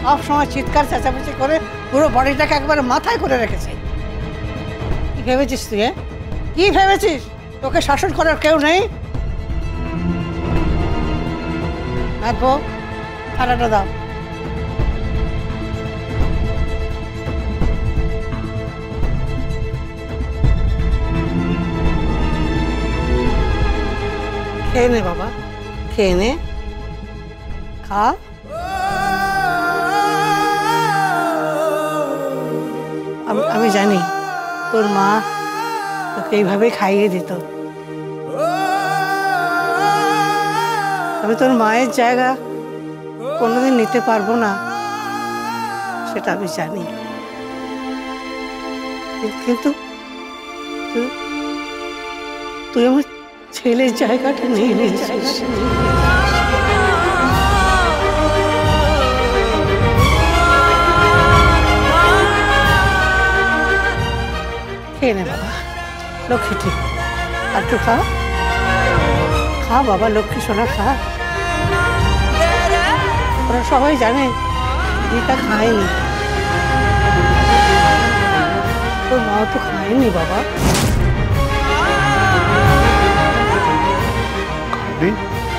সব সময় চিৎকার চেঁচামেচি করে পুরো বডিটাকে একবারে মাথায় করে রেখেছে। কি ভেবেছিস তুই? কি ভেবেছিস তোকে শাসন করার কেউ নেই? দেখো থালাটা দাও। খেয়ে নে বাবা, খেয়ে নে, খা। আমি জানি তোর মা তোকে এইভাবে খাইয়ে দিত। আমি তোর মায়ের জায়গা কোনোদিন নিতে পারবো না, সেটা আমি জানি। কিন্তু তুই আমার ছেলের জায়গাটা নিয়ে নিয়েছিস। খেয়ে নে বাবা, লক্ষ্মী ঠিক, আর একটু খা, খা বাবা, লক্ষ্মী সোনা খা। ওরা সবাই জানে দিদা খায়নি, তোর মাও তো খায়নি বাবা।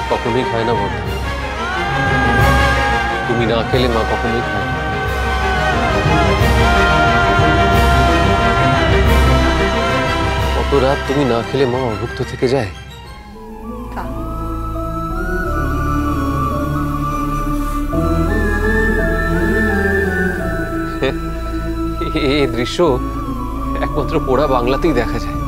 কখনোই খায় না বর্দা, তুমি না খেলে মা কখনোই খায় না। কত রাত তুমি না খেলে মা অভুক্ত থেকে যায়। এই দৃশ্য একমাত্র পোড়া বাংলাতেই দেখা যায়।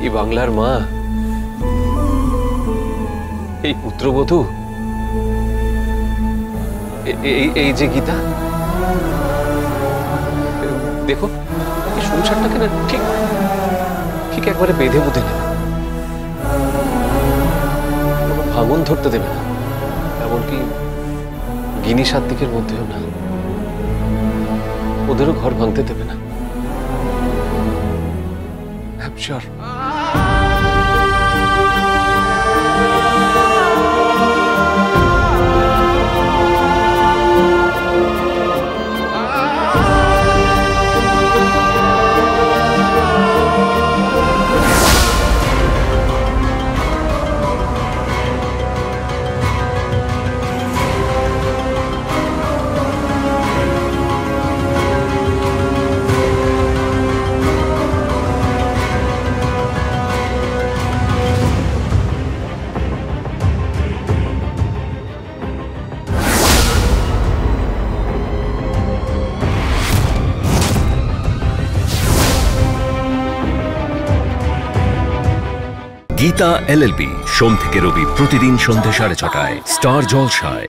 এই বাংলার মা, এই পুত্রবধূ, এই যে গীতা, দেখো এই সংসারটাকে না ঠিক ঠিক একবারে বেঁধে বুঝে নেবে, কোনো ভাঙন ধরতে দেবে না, এমনকি গিনি সাত্বিকের মধ্যেও না, ওদেরও ঘর ভাঙতে দেবে না। I'm sure. গীতা LLB সোম থেকে রবি প্রতিদিন সন্ধ্যে 6:30টায় স্টার জলসায়।